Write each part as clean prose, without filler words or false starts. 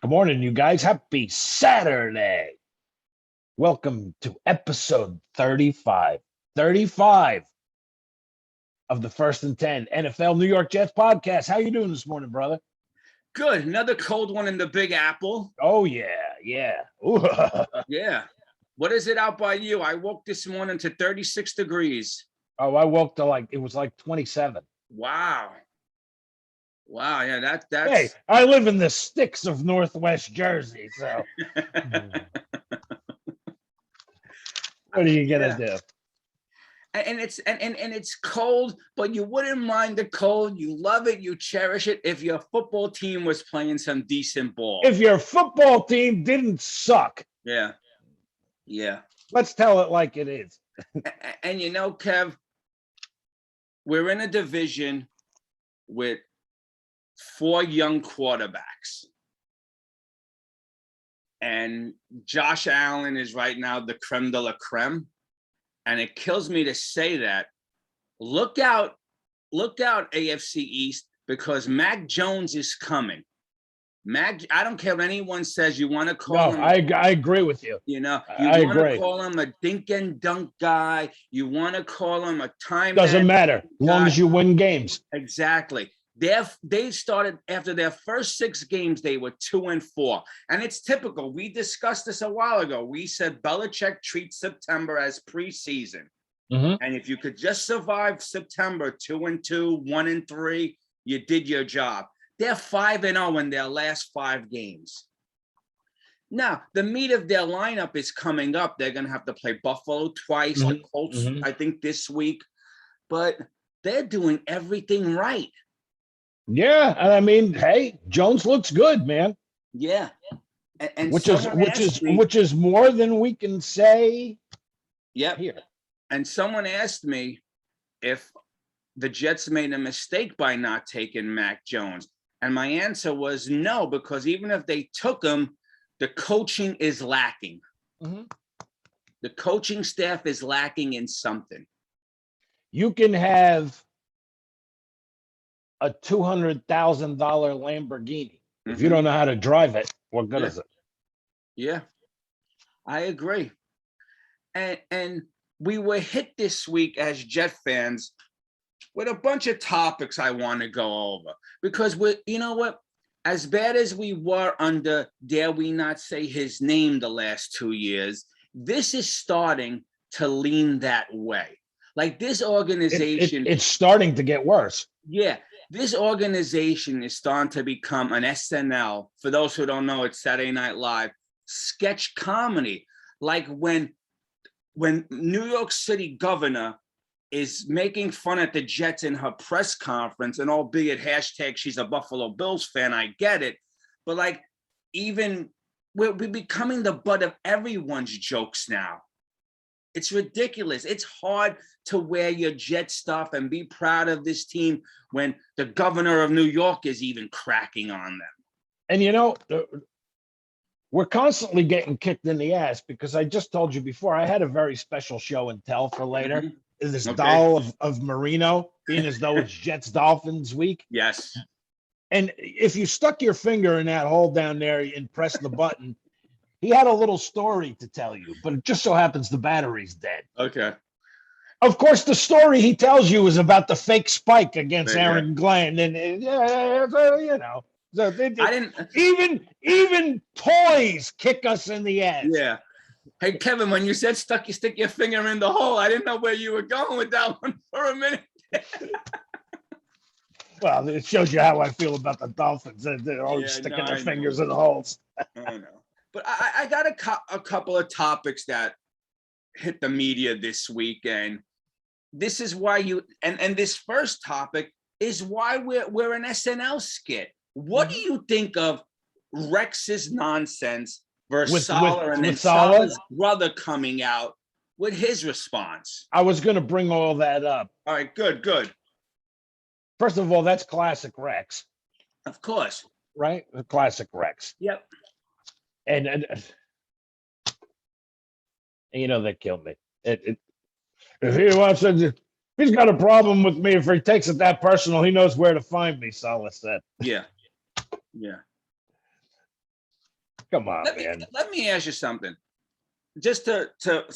Good morning, you guys. Happy Saturday. Welcome to episode 35. 35 of the First and 10 NFL New York Jets podcast. How you doing this morning, brother? Good. Another cold one in the Big Apple. Oh, yeah. Ooh. Yeah. What is it out by you? I woke this morning to 36 degrees. Oh, I woke to it was like 27. Wow. Yeah, that's Hey, I live in the sticks of Northwest Jersey, so what are you gonna do? And it's cold, but you wouldn't mind the cold. You love it, you cherish it if your football team was playing some decent ball. If your football team didn't suck. Yeah. Let's tell it like it is. And you know, Kev, we're in a division with 4 young quarterbacks. And Josh Allen is right now the creme de la creme. And it kills me to say that. Look out, AFC East, because Mac Jones is coming. I don't care what anyone says. You want to call him. I agree with you. You want to call him a dink and dunk guy. You want to call him a time. Doesn't matter as long as you win games. Exactly. They started after their first 6 games, they were 2-4. And it's typical. We discussed this a while ago. We said Belichick treats September as preseason. Mm-hmm. And if you could just survive September 2-2, 1-3, you did your job. They're 5-0 in their last 5 games. Now, the meat of their lineup is coming up. They're going to have to play Buffalo twice, the Colts, I think, this week. But they're doing everything right. Yeah, and I mean, hey, Jones looks good, man. Yeah, and which is more than we can say. Yep. Here. And someone asked me if the Jets made a mistake by not taking Mac Jones, and my answer was no, because even if they took him, the coaching is lacking. Mm-hmm. The coaching staff is lacking in something. You can have a $200,000 Lamborghini. If you don't know how to drive it, what good is it? Yeah, I agree. And we were hit this week as Jet fans with a bunch of topics I want to go over, because you know what? As bad as we were under, dare we not say his name, the last 2 years, this is starting to lean that way. Like this organization, it's starting to get worse. Yeah. This organization is starting to become an SNL. For those who don't know, it's Saturday Night Live sketch comedy. Like when New York City governor is making fun at the Jets in her press conference, and albeit hashtag she's a Buffalo Bills fan, I get it. But like, even we're becoming the butt of everyone's jokes now. It's ridiculous. It's hard to wear your Jet stuff and be proud of this team when the governor of New York is even cracking on them. And, you know, we're constantly getting kicked in the ass because I just told you before, I had a very special show and tell for later. Mm-hmm. This doll of Marino, being as though it's Jets Dolphins week. Yes. And if you stuck your finger in that hole down there and pressed the button, he had a little story to tell you, but it just so happens the battery's dead. Okay. Of course, the story he tells you is about the fake spike against Aaron Glenn, and you know, so I didn't even toys kick us in the ass. Yeah. Hey Kevin, when you said you stick your finger in the hole, I didn't know where you were going with that one for a minute. Well, it shows you how I feel about the Dolphins. They're always sticking their fingers in the holes. I know. But I got a couple of topics that hit the media this week, and this is why and this first topic is why we're an SNL skit. What do you think of Rex's nonsense versus Salah, and then Salah's brother coming out with his response? I was going to bring all that up. All right, good. First of all, that's classic Rex. Of course. Right? The classic Rex. Yep. And you know, that killed me. If he wants to, he's got a problem with me. If he takes it that personal, he knows where to find me, Salah said. Yeah. Come on, man. Let me ask you something. Just to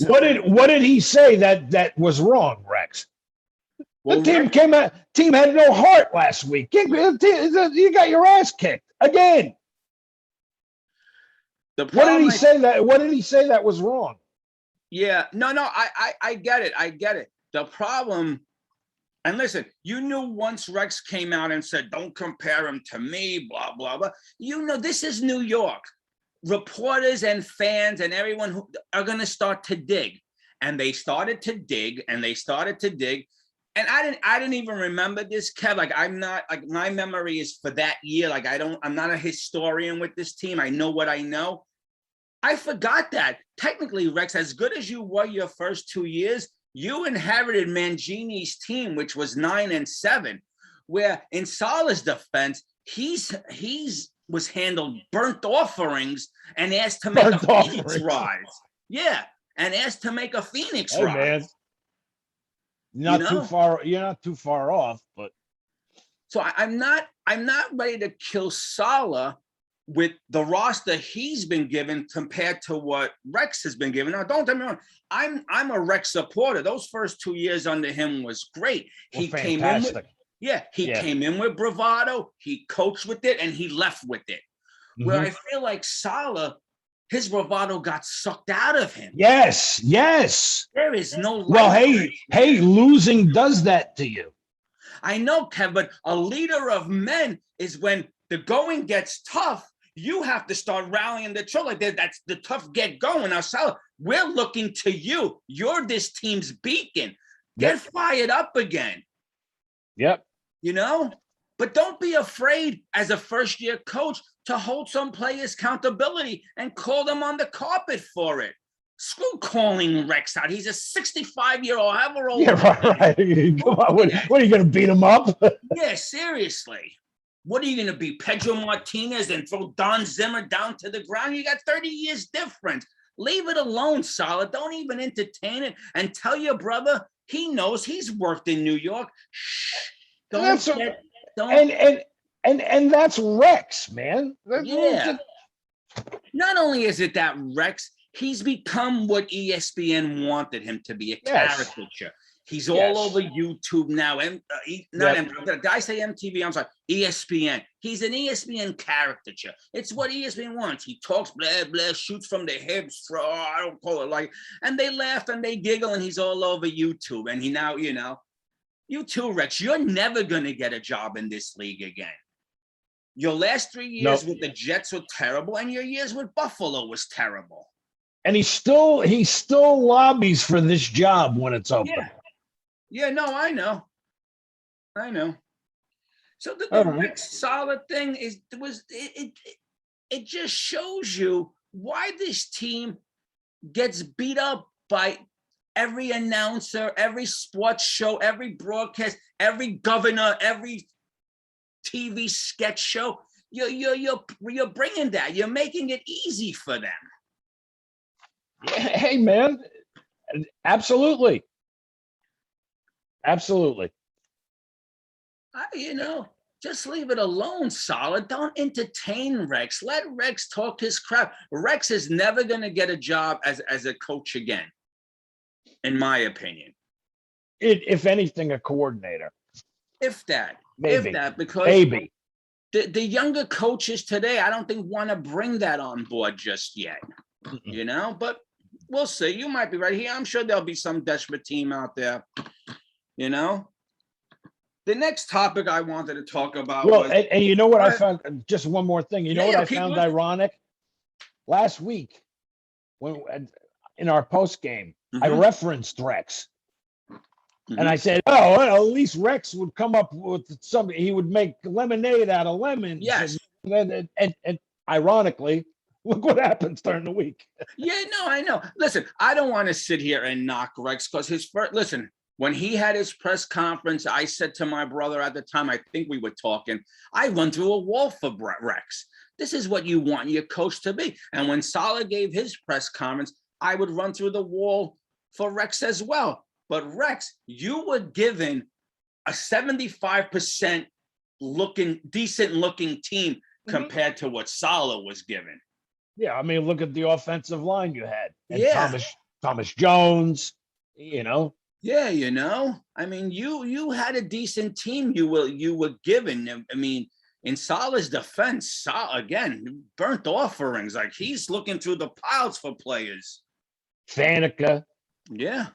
what did he say that was wrong, Rex? well, The team Rex, came out. Team had no heart last week. You got your ass kicked again. What did he say that was wrong? Yeah, no, I get it. I get it. The problem, and listen, you knew once Rex came out and said, don't compare him to me, blah, blah, blah. You know, this is New York. Reporters and fans and everyone who are going to start to dig. And they started to dig and they started to dig. And I didn't even remember this, Kev. Like, I'm not, like, my memory is for that year. Like, I'm not a historian with this team. I know what I know. I forgot that. Technically, Rex, as good as you were your first 2 years, you inherited Mangini's team, which was 9-7, where in Salah's defense, he's was handled burnt offerings and asked to make a Phoenix rise. Yeah, and asked to make a Phoenix rise. Man. You're not too far off, but so I'm not ready to kill Salah with the roster he's been given compared to what Rex has been given. Now, don't get me wrong. I'm a Rex supporter. Those first 2 years under him was great. He came in with bravado. He coached with it, and he left with it. Mm-hmm. Where I feel like Salah, his bravado got sucked out of him. Yes. There is no. Well, hey, losing does that to you. I know, Kev, but a leader of men is when the going gets tough. You have to start rallying the troops. Like that's the tough get going. Now, Salah, we're looking to you. You're this team's beacon. Get fired up again. Yep. You know, but don't be afraid as a first-year coach to hold some players' accountability and call them on the carpet for it. Screw calling Rex out. He's a 65-year-old, however old. Yeah, right. Come on. What are you going to beat him up? Yeah, seriously. What are you going to be, Pedro Martinez, and throw Don Zimmer down to the ground? You got 30 years difference. Leave it alone, Salah. Don't even entertain it. And tell your brother he knows he's worked in New York. Shh. And that's Rex, man. Yeah. Not only is it that Rex, he's become what ESPN wanted him to be, a caricature. He's all over YouTube now. And did I say MTV? I'm sorry, ESPN. He's an ESPN caricature. It's what ESPN wants. He talks blah blah, shoots from the hips. I don't call it like. And they laugh and they giggle, and he's all over YouTube. And he now, you too, Rex. You're never gonna get a job in this league again. Your last 3 years with the Jets were terrible, and your years with Buffalo was terrible. And he still lobbies for this job when it's open. Yeah, no, I know. So the Rex Salah thing it just shows you why this team gets beat up by every announcer, every sports show, every broadcast, every governor, every TV sketch show. You're bringing that. You're making it easy for them. Hey, man, absolutely. Just leave it alone, Salah. Don't entertain Rex. Let Rex talk his crap. Rex is never going to get a job as a coach again, in my opinion. If anything, a coordinator. If that. Because maybe. The younger coaches today, I don't think want to bring that on board just yet. But we'll see. You might be right here. I'm sure there'll be some desperate team out there. The next topic I wanted to talk about was... and you know what I found? Just one more thing. You know what I found ironic? Last week, when in our post game, I referenced Rex. And I said, at least Rex would come up with something. He would make lemonade out of lemons. Yes. And ironically, look what happens during the week. Yeah, no, I know. Listen, I don't want to sit here and knock Rex because when he had his press conference, I said to my brother at the time, I think we were talking, I run through a wall for Rex. This is what you want your coach to be. And when Salah gave his press conference, I would run through the wall for Rex as well. But Rex, you were given a 75% decent looking team compared to what Salah was given. Yeah, I mean, look at the offensive line you had, and Yeah. Thomas Jones. You know, Yeah, I mean, you had a decent team you were given. I mean, in Salah's defense, again, burnt offerings. Like he's looking through the piles for players. Faneca, Yeah.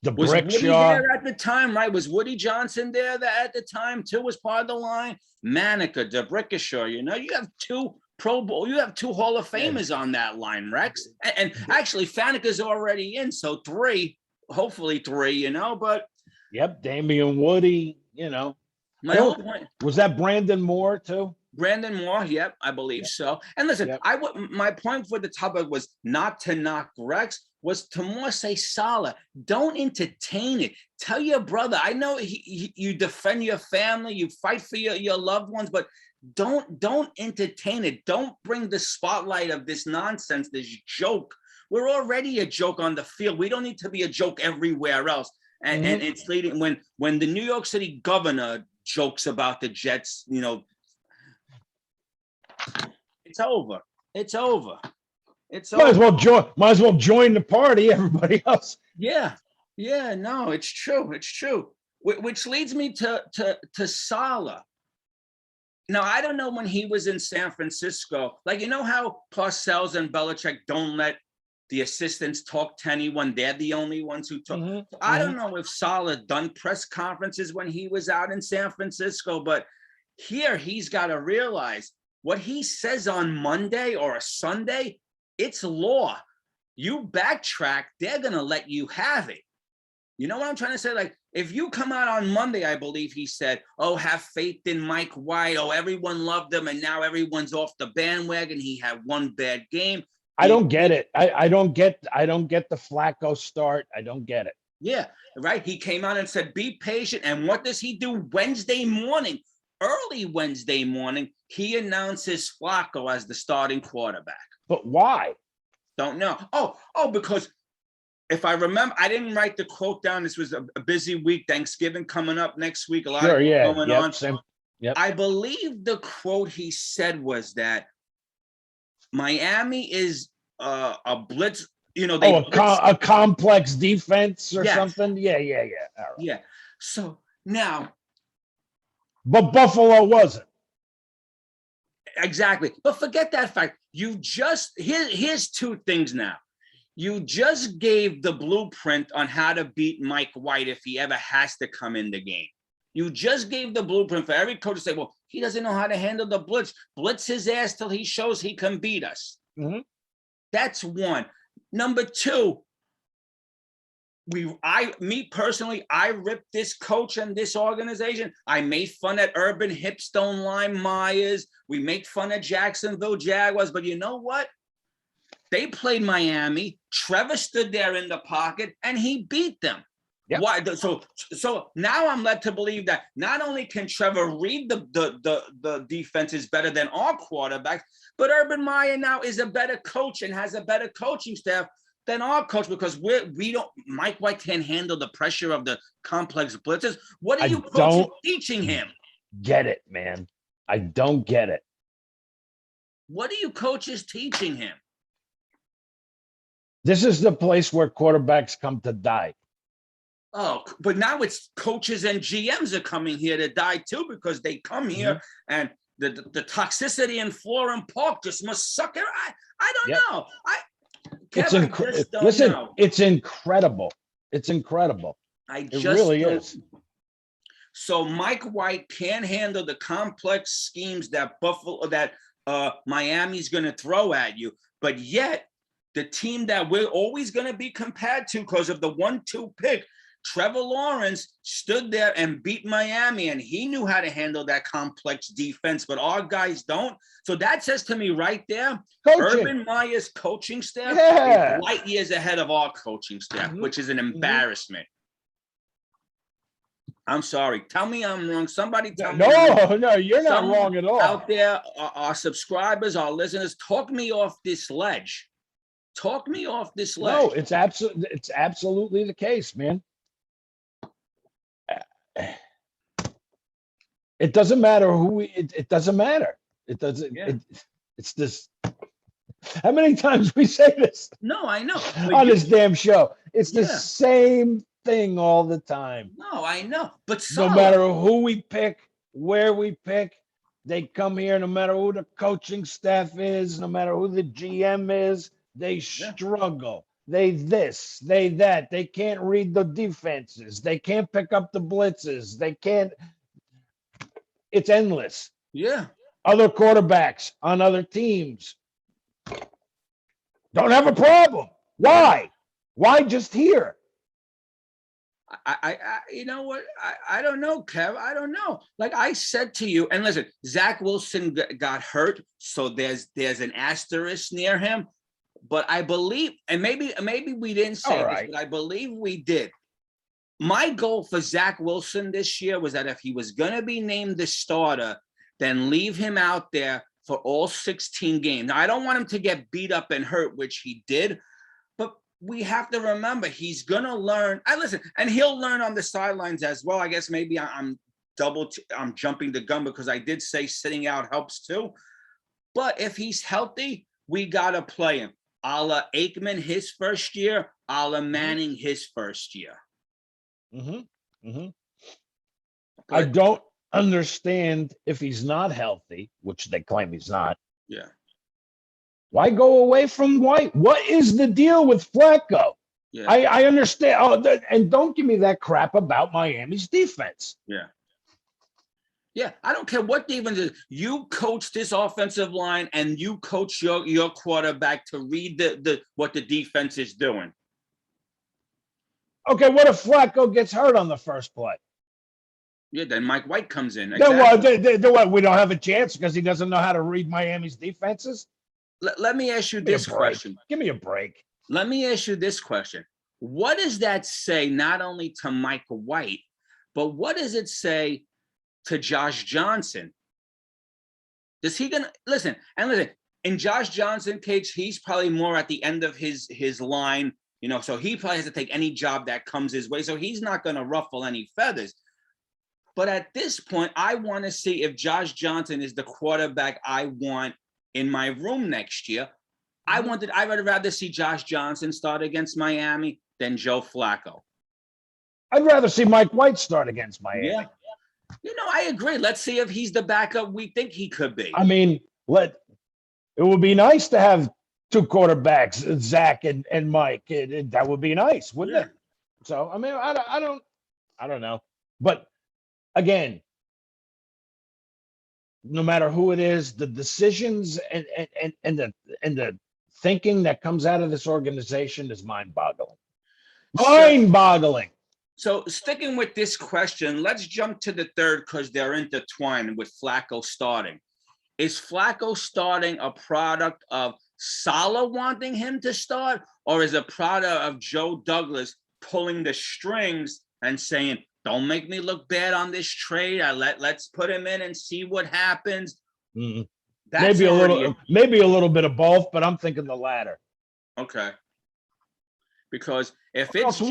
the Was Woody Brickshaw. there at the time, right? Was Woody Johnson there at the time too? Was part of the line? Manica, DeBrickashaw, you have two Pro Bowl, you have two Hall of Famers on that line, Rex. And actually, Faneca's already in, so hopefully three, but Yep, Damian Woody. I my whole don't. point, Was that Brandon Moore too? Brandon Moore, yep, I believe so. And listen, Yep. My point for the topic was not to knock Rex, was to more say Salah. Don't entertain it. Tell your brother. I know you defend your family, you fight for your loved ones, but don't entertain it. Don't bring the spotlight of this nonsense, this joke. We're already a joke on the field. We don't need to be a joke everywhere else. And it's leading when the New York City governor jokes about the Jets, it's over. It's over. It's Might over. Might as well join the party. Everybody else. Yeah. Yeah. No, it's true. It's true. Which leads me to Salah. Now, I don't know when he was in San Francisco. Like, how Parcells and Belichick don't let the assistants talk to anyone. They're the only ones who talk. I don't know if Salah done press conferences when he was out in San Francisco, but here he's got to realize what he says on Monday or a Sunday, it's law. You backtrack, they're going to let you have it. You know what I'm trying to say? Like, if you come out on Monday, I believe he said, oh, have faith in Mike White. Oh, everyone loved him, and now everyone's off the bandwagon. He had one bad game. I don't get it. I don't get the Flacco start. I don't get it. Yeah, right. He came out and said, be patient. And what does he do Wednesday morning? Early Wednesday morning, he announces Flacco as the starting quarterback. But why? Don't know. Oh, because if I remember, I didn't write the quote down. This was a busy week. Thanksgiving coming up next week. A lot of going on. Same. Yep. I believe the quote he said was that Miami is a blitz. A complex defense or something. Yeah. All right. Yeah. So now, but Buffalo wasn't. Exactly. But forget that fact. Here's two things now. You just gave the blueprint on how to beat Mike White if he ever has to come in the game. You just gave the blueprint for every coach to say, well, he doesn't know how to handle the blitz. Blitz his ass till he shows he can beat us. That's one. Number two, me personally, I ripped this coach and this organization. I made fun at Urban Hipstone Lime Myers. We make fun of Jacksonville Jaguars. But you know what? They played Miami. Trevor stood there in the pocket and he beat them. Yep. Why? So now I'm led to believe that not only can Trevor read the defenses better than our quarterbacks, but Urban Meyer now is a better coach and has a better coaching staff than our coach, because Mike White can't handle the pressure of the complex blitzes. What are you coaches teaching him? Get it, man. I don't get it. What are you coaches teaching him? This is the place where quarterbacks come to die. Oh, but now it's coaches and GMs are coming here to die too, because they come here and the toxicity in Florham Park just must suck it. I don't know. It's incredible. It's incredible. It really is. So Mike White can't handle the complex schemes that Miami's going to throw at you, but yet the team that we're always going to be compared to because of the 1-2 pick, Trevor Lawrence, stood there and beat Miami, and he knew how to handle that complex defense, but our guys don't. So that says to me right there, Urban Meyer's coaching staff is light years ahead of our coaching staff, which is an embarrassment. I'm sorry. Tell me I'm wrong. Somebody tell me. No, you're not wrong at all. Out there, our subscribers, our listeners, talk me off this ledge. Talk me off this ledge. No, it's absolutely the case, man. It doesn't matter who it doesn't matter. It doesn't. It's this. How many times we say this No, I know. But on this damn show? It's the yeah, same thing all the time. no, I know. But No Salah, matter who we pick, where we pick, they come here, no matter who the coaching staff is, no matter who the GM is, they yeah, struggle. They this, they that. They can't read the defenses. They can't pick up the blitzes. They can't. It's endless. yeah. Other quarterbacks on other teams don't have a problem. Why? Why just here? You know what? I don't know, Kev. I don't know. Like I said to you, and listen, Zach Wilson got hurt, so there's an asterisk near him. But I believe, and maybe we didn't say this, but I believe we did. My goal for Zach Wilson this year was that if he was going to be named the starter, then leave him out there for all 16 games. Now, I don't want him to get beat up and hurt, which he did. But we have to remember he's going to learn. And he'll learn on the sidelines as well. I guess maybe I'm jumping the gun because I did say sitting out helps too. But if he's healthy, we got to play him. A la Aikman his first year, a la Manning his first year. I don't understand if he's not healthy, which they claim he's not. Yeah. Why go away from White? What is the deal with Flacco? Yeah. I understand. Oh, and don't give me that crap about Miami's defense. Yeah. Yeah, I don't care what defense is. You coach this offensive line and you coach your quarterback to read what the defense is doing. Okay, what if Flacco gets hurt on the first play? Yeah, then Mike White comes in. Exactly. Then what? We don't have a chance because he doesn't know how to read Miami's defenses? Let me ask you this question. Give me a break. Let me ask you this question. What does that say not only to Mike White, but what does it say to Josh Johnson? Is he gonna listen? In Josh Johnson case, he's probably more at the end of his line, so he probably has to take any job that comes his way. So he's not gonna ruffle any feathers. But at this point, I want to see if Josh Johnson is the quarterback I want in my room next year. I would rather see Josh Johnson start against Miami than Joe Flacco. I'd rather see Mike White start against Miami. Yeah. I agree. Let's see if he's the backup we think he could be. I mean, it would be nice to have two quarterbacks, Zach and Mike. That would be nice, wouldn't it? So, I mean, I don't know. But again, no matter who it is, the decisions and the thinking that comes out of this organization is mind-boggling. Mind-boggling. So sticking with this question, let's jump to the third because they're intertwined with Flacco starting. Is Flacco starting a product of Salah wanting him to start, or is a product of Joe Douglas pulling the strings and saying, don't make me look bad on this trade. Let's put him in and see what happens. Mm-hmm. Maybe a little bit of both, but I'm thinking the latter. Okay. Because if it's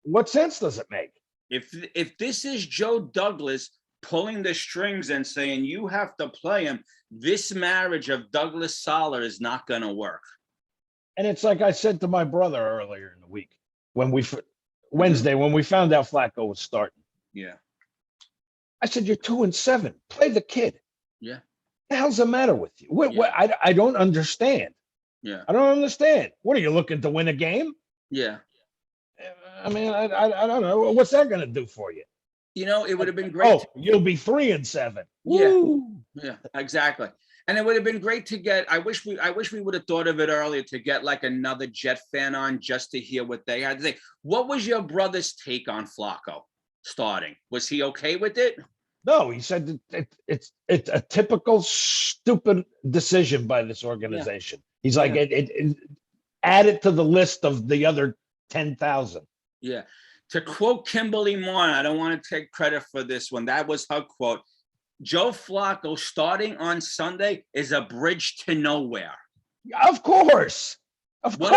what sense does it make? If this is Joe Douglas pulling the strings and saying you have to play him, this marriage of Douglas Salah is not going to work. And it's like I said to my brother earlier in the week Wednesday when we found out Flacco was starting. Yeah. I said, you're 2-7. Play the kid. Yeah. What the hell's the matter with you? I don't understand. Yeah. I don't understand. What are you looking to win a game? Yeah. I mean, I don't know. What's that going to do for you? It would have been great. You'll be 3-7. Yeah. Woo. Yeah, exactly. And it would have been great to get. I wish we would have thought of it earlier to get like another Jet fan on just to hear what they had to say. What was your brother's take on Flacco starting? Was he okay with it? No, he said it's a typical stupid decision by this organization. Yeah. He's like, add it to the list of the other 10,000. Yeah. To quote Kimberly Moore, I don't want to take credit for this one. That was her quote. Joe Flacco starting on Sunday is a bridge to nowhere. Of course. What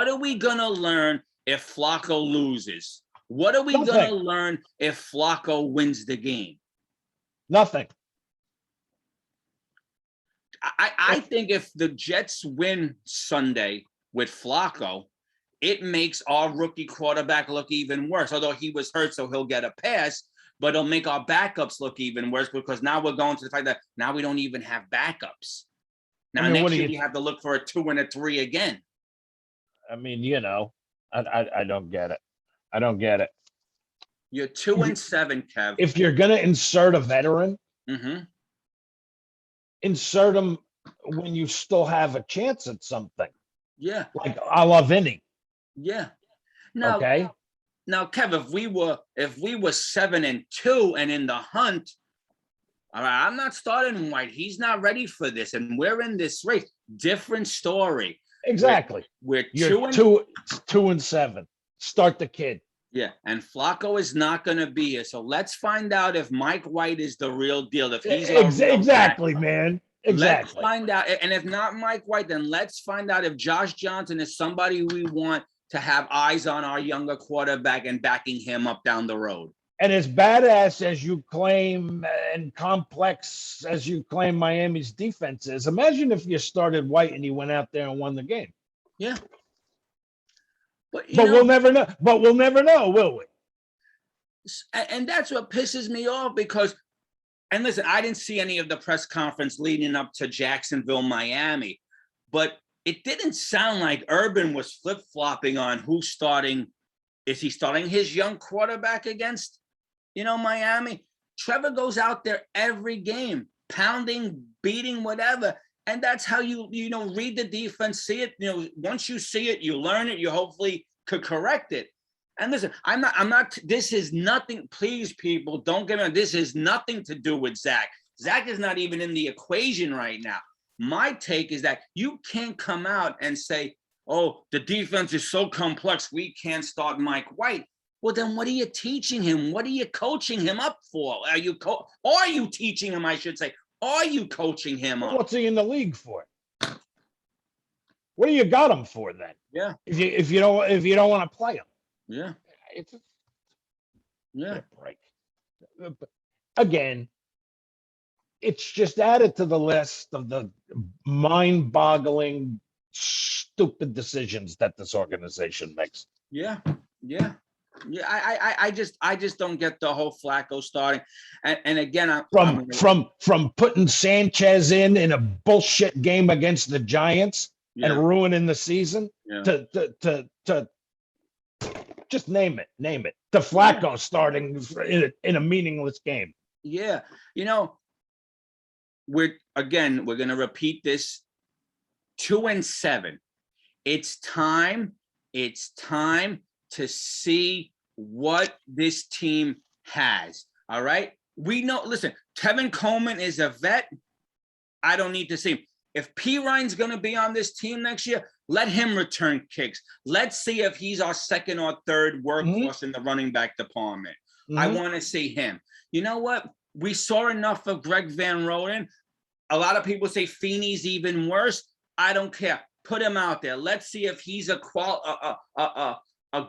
are we going to learn if Flacco loses? What are we going to learn if Flacco wins the game? Nothing. I think if the Jets win Sunday with Flacco, it makes our rookie quarterback look even worse. Although he was hurt, so he'll get a pass, but it'll make our backups look even worse because now we're going to the fact that now we don't even have backups. Now next year we have to look for a 2 and a 3 again. I mean, I don't get it. I don't get it. You're 2 and 7, Kev. If you're gonna insert a veteran, insert him when you still have a chance at something. Yeah, like a la Vinny. Yeah. Now, okay. Now, Kev, if we were 7 and 2 and in the hunt, all right, I'm not starting White. He's not ready for this, and we're in this race. Different story. Exactly. We're two and 7. Start the kid. Yeah, and Flacco is not going to be here. So let's find out if Mike White is the real deal. If he's exactly, man. Exactly. Let's find out. And if not Mike White, then let's find out if Josh Johnson is somebody we want to have eyes on our younger quarterback and backing him up down the road. And as badass as you claim and complex as you claim Miami's defense is, imagine if you started White and he went out there and won the game. Yeah. But we'll never know. But we'll never know, will we? And that's what pisses me off because, and listen, I didn't see any of the press conference leading up to Jacksonville, Miami, but it didn't sound like Urban was flip-flopping on who's starting. Is he starting his young quarterback against, Miami? Trevor goes out there every game, pounding, beating, whatever. And that's how you read the defense, see it. Once you see it, you learn it, you hopefully could correct it. And listen, I'm not, this is nothing, please, people, don't get me wrong. This is nothing to do with Zach. Zach is not even in the equation right now. My take is that you can't come out and say, oh, the defense is so complex, we can't start Mike White. Well, then what are you teaching him? What are you coaching him up for? Are you teaching him, I should say? Are you coaching him up? What's he in the league for? What do you got him for then? Yeah. If you don't want to play him. Yeah. Break. Again, it's just added to the list of the mind-boggling, stupid decisions that this organization makes. Yeah. I just don't get the whole Flacco starting. And again, from putting Sanchez in a bullshit game against the Giants and ruining the season to just name it. To Flacco starting in a meaningless game. Yeah. We're going to repeat this. 2 and 7. It's time to see what this team has. All right. We know, listen, Tevin Coleman is a vet. I don't need to see him. If P. Ryan's going to be on this team next year, let him return kicks. Let's see if he's our second or third workhorse in the running back department. I want to see him. You know what? We saw enough of Greg Van Roten. A lot of people say Feeney's even worse. I don't care. Put him out there. Let's see if he's a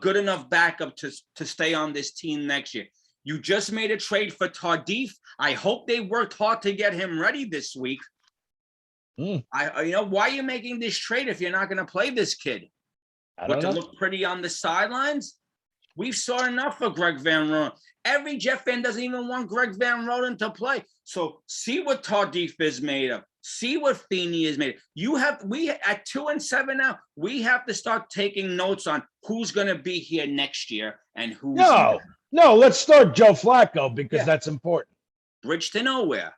good enough backup to stay on this team next year. You just made a trade for Tardif. I hope they worked hard to get him ready this week. Why are you making this trade if you're not going to play this kid? To look pretty on the sidelines? We've saw enough of Greg Van Roten. Every Jet fan doesn't even want Greg Van Roten to play. So see what Tardif is made of. See what Feeney is made of. We at 2 and 7 now, we have to start taking notes on who's going to be here next year and who's No, let's start Joe Flacco because that's important. Bridge to nowhere.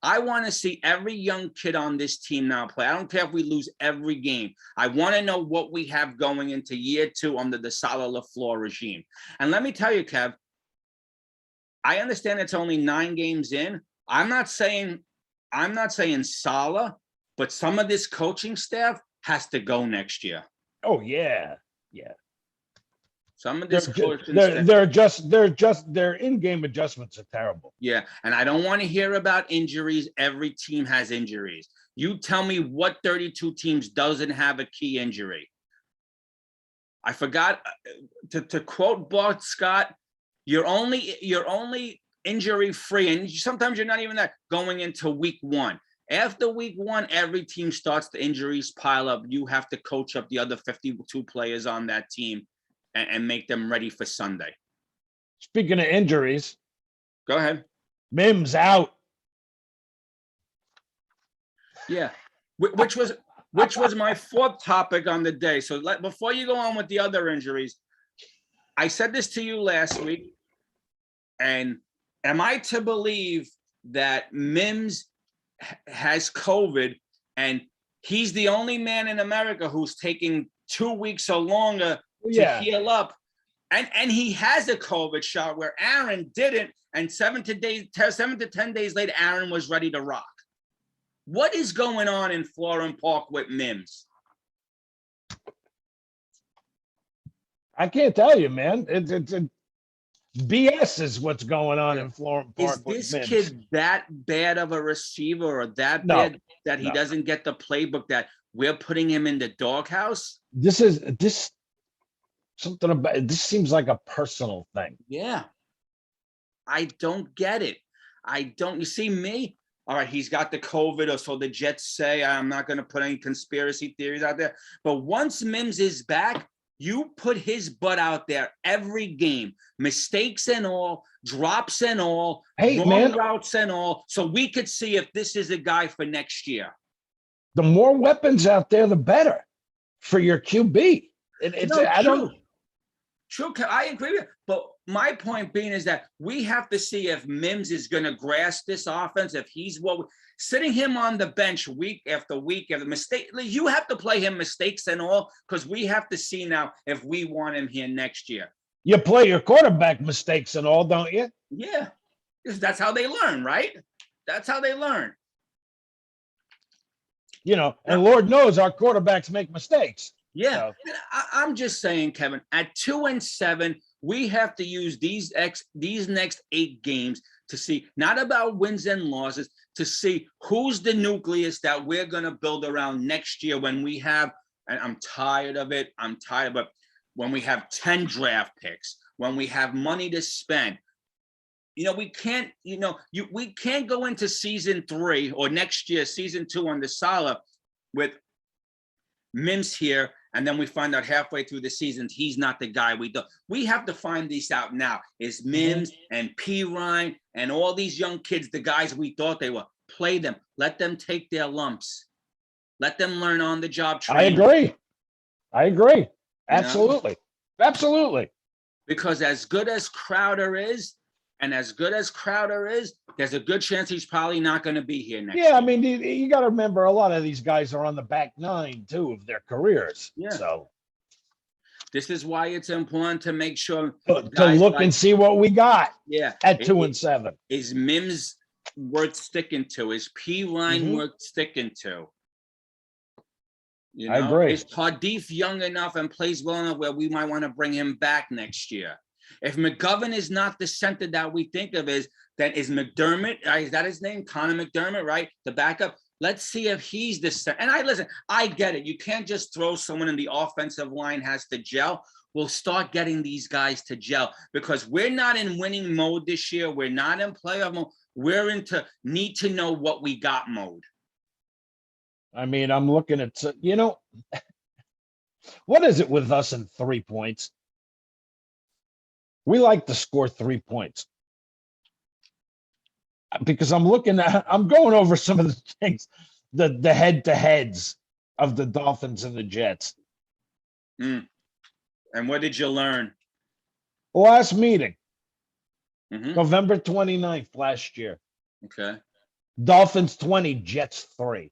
I want to see every young kid on this team now play. I don't care if we lose every game. I want to know what we have going into year 2 under the Salah LaFleur regime. And let me tell you, Kev, I understand it's only 9 games in. I'm not saying Salah, but some of this coaching staff has to go next year. Oh yeah. Some of this their in-game adjustments are terrible. Yeah, and I don't want to hear about injuries. Every team has injuries. You tell me what 32 teams doesn't have a key injury. I forgot to quote Bart Scott. You're only injury free, and sometimes you're not even that going into week 1. After week 1, every team starts the injuries pile up. You have to coach up the other 52 players on that team and make them ready for Sunday. Speaking of injuries, go ahead. Mims out. Yeah, which was my 4th topic on the day. So before you go on with the other injuries, I said this to you last week, and am I to believe that Mims has COVID and he's the only man in America who's taking 2 weeks or longer to heal up? And he has a COVID shot where Aaron didn't, and 7 to 10 days later, Aaron was ready to rock. What is going on in Florham Park with Mims? I can't tell you, man. It's BS is what's going on in Florham Park. Is this kid that bad of a receiver, or that bad that he doesn't get the playbook, that we're putting him in the doghouse? This something about this seems like a personal thing. Yeah. I don't get it. You see me? All right, he's got the COVID, or so the Jets say. I'm not going to put any conspiracy theories out there. But once Mims is back, you put his butt out there every game, mistakes and all, drops and all, wrong routes and all, so we could see if this is a guy for next year. The more weapons out there, the better for your QB. True, I agree with you. But my point being is that we have to see if Mims is going to grasp this offense, if he's sitting him on the bench week after week after mistake. You have to play him mistakes and all, because we have to see now if we want him here next year. You play your quarterback mistakes and all, don't you? Yeah, that's how they learn, right? That's how they learn. And Lord knows our quarterbacks make mistakes. Yeah, so. I'm just saying, Kevin, at 2-7, we have to use these next 8 games to see, not about wins and losses, to see who's the nucleus that we're going to build around next year when we have, and I'm tired of it, but when we have 10 draft picks, when we have money to spend. We can't, we can't go into season 3 or next year, season 2 under Salah with Mims here, and then we find out halfway through the season he's not the guy we do. We have to find these out now. Is Mims and P. Ryan and all these young kids the guys we thought they were? Play them. Let them take their lumps. Let them learn on the job training. I agree. Absolutely. Absolutely. Because as good as Crowder is, there's a good chance he's probably not going to be here next year. I mean, you got to remember, a lot of these guys are on the back 9, too, of their careers. Yeah. So this is why it's important to make sure to look and see what we got. Yeah. At 2-7. Is Mims worth sticking to? Is P. Ryan worth sticking to? I agree. Is Tardif young enough and plays well enough where we might want to bring him back next year? If McGovern is not the center that we think of then is McDermott, is that his name? Connor McDermott, right? The backup. Let's see if he's the center. And I get it. You can't just throw someone in the offensive line has to gel. We'll start getting these guys to gel, because we're not in winning mode this year. We're not in playoff mode. We're into need to know what we got mode. I mean, I'm looking at, what is it with us in 3 points? We like to score 3 points, because I'm going over some of the things, the head-to-heads of the Dolphins and the Jets. And what did you learn? Last meeting, November 29th last year. Okay. Dolphins 20, Jets 3.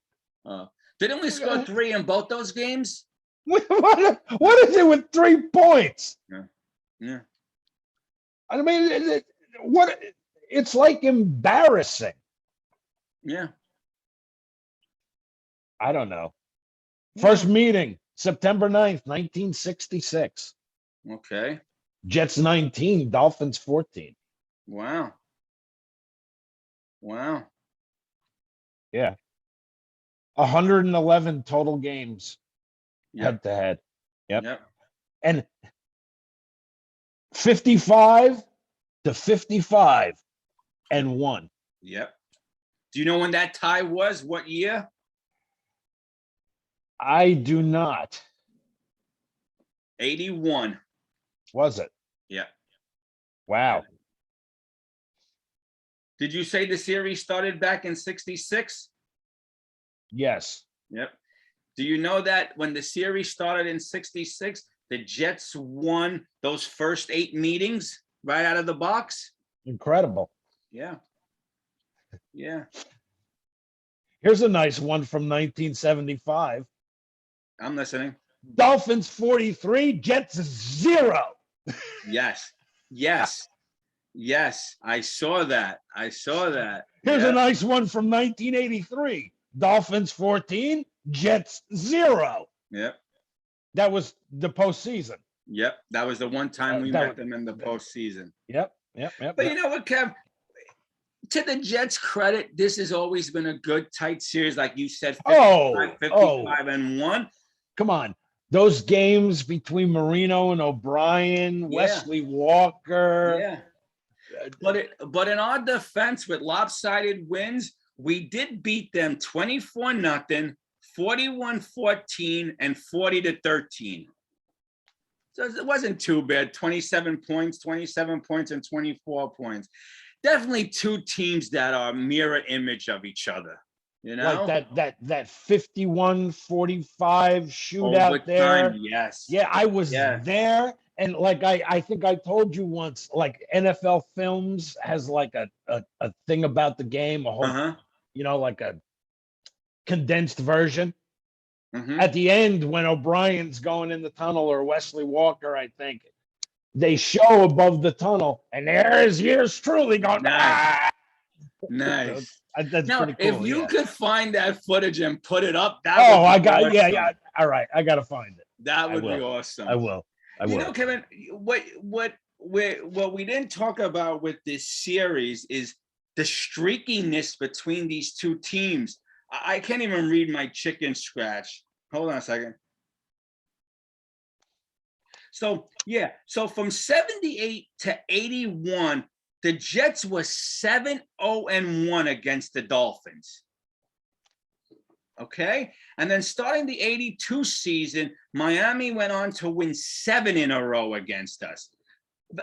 Didn't we score 3 in both those games? What is it with 3 points? Yeah. I mean, it's like embarrassing. Yeah. I don't know. First meeting, September 9th, 1966. Okay. Jets 19, Dolphins 14. Wow. Yeah. 111 total games head to head. Yep. And 55 to 55 Yep. Do you know when that tie was? What year? I do not. 81. Was it? Yeah. Wow. Did you say the series started back in 66? Yes. Yep. Do you know that when the series started in 66, the Jets won those first 8 meetings right out of the box? Incredible. Yeah. Yeah. Here's a nice one from 1975. I'm listening. Dolphins 43, Jets 0. Yes. Yes. Yes. I saw that. Here's Yeah. a nice one from 1983. Dolphins 14, Jets 0. Yep. That was the postseason. Yep. That was the one time we met them in the postseason. Yep. But you know what, Kev? To the Jets' credit, this has always been a good, tight series, like you said, 55-1. Come on. Those games between Marino and O'Brien, Wesley Walker. Yeah. But in our defense, with lopsided wins, we did beat them 24-0, 41-14, and 40-13. So it wasn't too bad. 27 points, and 24 points. Definitely two teams that are mirror image of each other. You know, like that 51-45 shootout overtime, there. yes. Yeah, I was there. And like I think I told you once, like NFL Films has like a thing about the game, a whole, like a condensed version. At the end, when O'Brien's going in the tunnel, or Wesley Walker, I think, they show above the tunnel, and there's yours truly going. Nice. Nice. That's now, pretty cool. If you could find that footage and put it up, that I got awesome. Yeah. All right, I got to find it. That would be awesome. I will. You know, Kevin, what we didn't talk about with this series is the streakiness between these two teams. I can't even read my chicken scratch. Hold on a second. So from 78 to 81, the Jets were 7-0-1 against the Dolphins. Okay, and then starting the 82 season, Miami went on to win 7 in a row against us.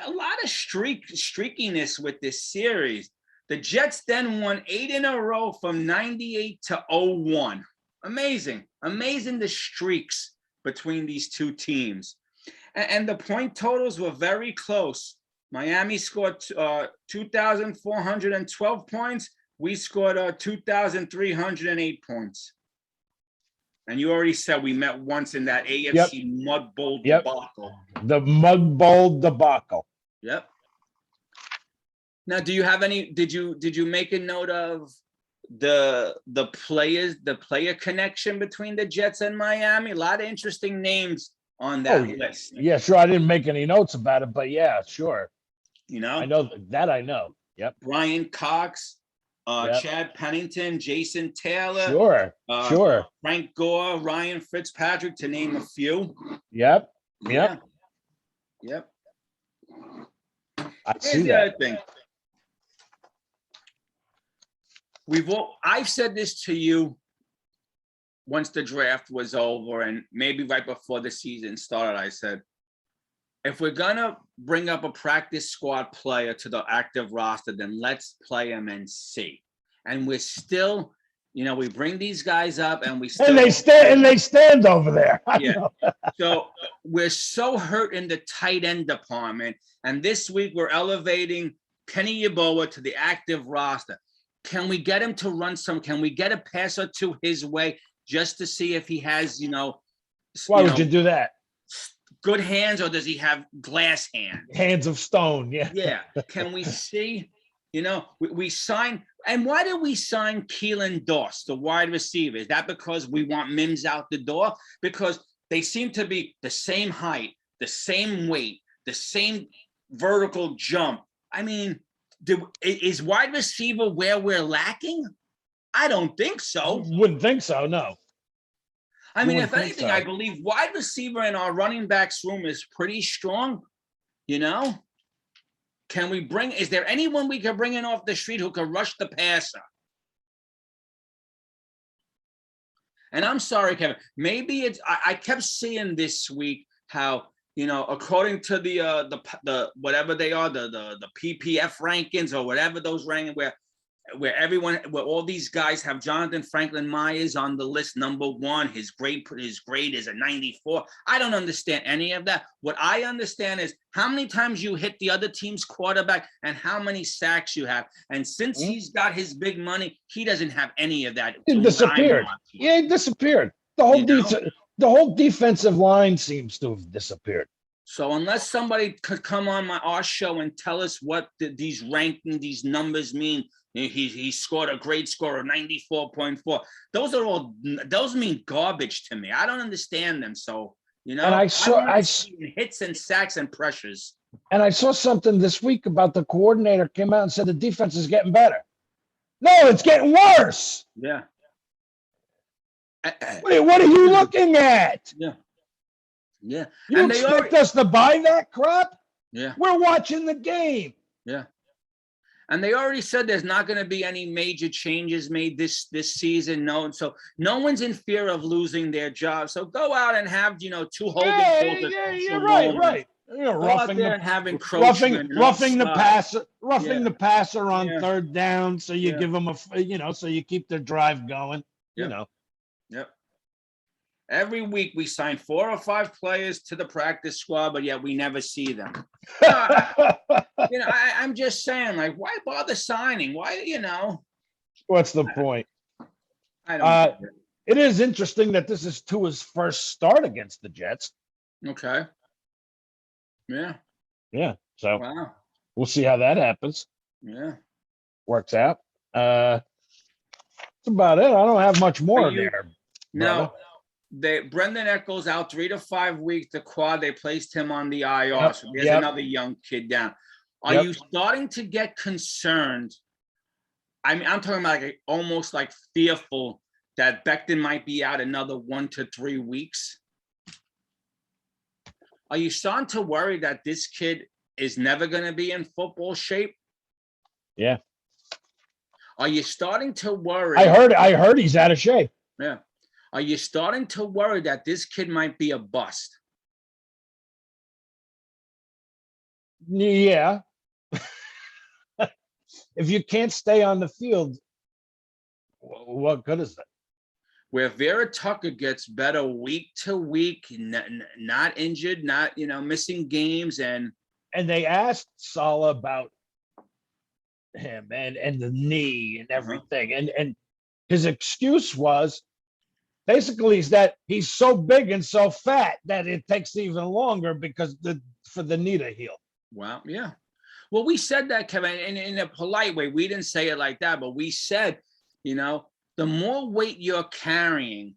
A lot of streakiness with this series. The Jets then won 8 in a row from 98 to 01. Amazing the streaks between these two teams. And the point totals were very close. Miami scored 2,412 points. We scored 2,308 points. And you already said we met once in that AFC Mud Bowl debacle. The Mud Bowl debacle. Yep. Now, do you have any? Did you make a note of the player connection between the Jets and Miami? A lot of interesting names on that list. Yeah, sure. I didn't make any notes about it, but yeah, sure. You know, I know that. I know. Yep. Brian Cox. Chad Pennington, Jason Taylor, sure. Frank Gore, Ryan Fitzpatrick, to name a few. Yep. I see that. Other thing. I've said this to you once the draft was over, and maybe right before the season started. I said, if we're gonna bring up a practice squad player to the active roster, then let's play him and see. And we're still, we bring these guys up, and we still they stand over there. So we're so hurt in the tight end department, and this week we're elevating Kenny Yeboah to the active roster. Can we get him to run some? Can we get a pass or two his way just to see if he has, Why would you do that? Good hands, or does he have glass hands? Hands of stone, yeah. Yeah. Can we see? We signed, and why did we sign Keelan Doss, the wide receiver? Is that because we want Mims out the door? Because they seem to be the same height, the same weight, the same vertical jump. I mean, is wide receiver where we're lacking? I don't think so. Wouldn't think so, no. I mean, if anything, I believe wide receiver in our running backs room is pretty strong. Can Is there anyone we can bring in off the street who can rush the passer? And I'm sorry, Kevin, maybe I kept seeing this week how, according to the whatever they are, the PPF rankings or whatever those rankings where all these guys have Jonathan Franklin Myers on the list, number one. His grade is a 94. I don't understand any of that. What I understand is how many times you hit the other team's quarterback and how many sacks you have. And since he's got his big money, he doesn't have any of that. He disappeared. Yeah, he disappeared. The whole defensive line seems to have disappeared. So unless somebody could come on our show and tell us what these these numbers mean, he scored a grade score of 94.4. Those mean garbage to me. I don't understand them. So, and I saw hits and sacks and pressures. And I saw something this week about the coordinator came out and said the defense is getting better. No, it's getting worse. Yeah. What are you looking at? Yeah. Yeah. You expect us to buy that crap? Yeah. We're watching the game. Yeah. And they already said there's not going to be any major changes made this season. No, so no one's in fear of losing their job. So go out and have 2 holding. Yeah, you're right. Roughing the passer on third down, so you give them so you keep their drive going. Yep. Every week we sign 4 or 5 players to the practice squad, but yet we never see them. I'm just saying, like, why bother signing? Why, What's the point? I don't know. It is interesting that this is Tua's first start against the Jets. Okay. Yeah. Yeah. So wow. We'll see how that happens. Yeah. Works out. That's about it. I don't have much more there. No. Brendan Eccles out 3 to 5 weeks. The quad, they placed him on the IR. So there's another young kid down. Are you starting to get concerned? I mean, I'm talking about almost like fearful that Becton might be out another 1 to 3 weeks. Are you starting to worry that this kid is never going to be in football shape? Yeah. Are you starting to worry? I heard he's out of shape. Yeah. Are you starting to worry that this kid might be a bust? Yeah. If you can't stay on the field, what good is that? Where Vera Tucker gets better week to week, not injured, not missing games, and they asked Salah about him and the knee and everything, and his excuse was basically is that he's so big and so fat that it takes even longer because for the knee to heal. Wow, yeah. Well, we said that, Kevin, in a polite way. We didn't say it like that, but we said, the more weight you're carrying,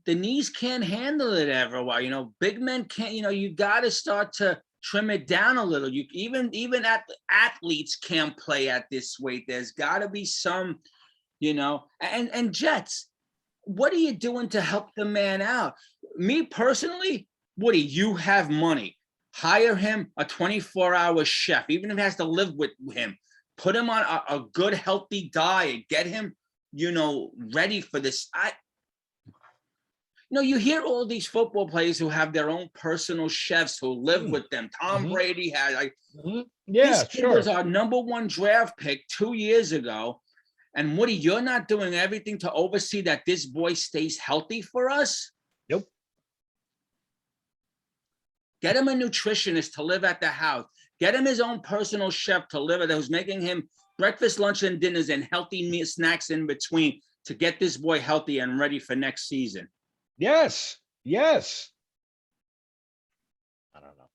the knees can't handle it ever a while. Big men can't, you got to start to trim it down a little. You even athletes can't play at this weight. There's got to be some, and Jets, what are you doing to help the man out? Me personally, Woody, you have money. Hire him a 24-hour chef, even if he has to live with him. Put him on a good, healthy diet. Get him, ready for this. You hear all these football players who have their own personal chefs who live with them. Tom Brady had, yeah, this kid was our number 1 draft pick 2 years ago. And Woody, you're not doing everything to oversee that this boy stays healthy for us? Nope. Get him a nutritionist to live at the house. Get him his own personal chef to live at who's making him breakfast, lunch, and dinners and healthy snacks in between to get this boy healthy and ready for next season. Yes. I don't know.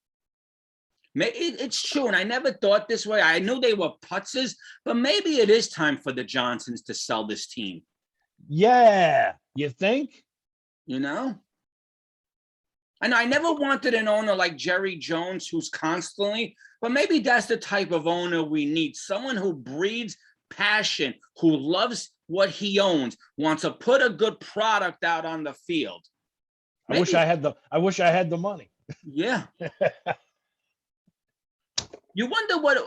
It's true, and I never thought this way. I knew they were putzes, but maybe it is time for the Johnsons to sell this team. Yeah, you think? I know I never wanted an owner like Jerry Jones who's constantly, but maybe that's the type of owner we need. Someone who breeds passion, who loves what he owns, wants to put a good product out on the field. I wish I had the money. Yeah. You wonder what,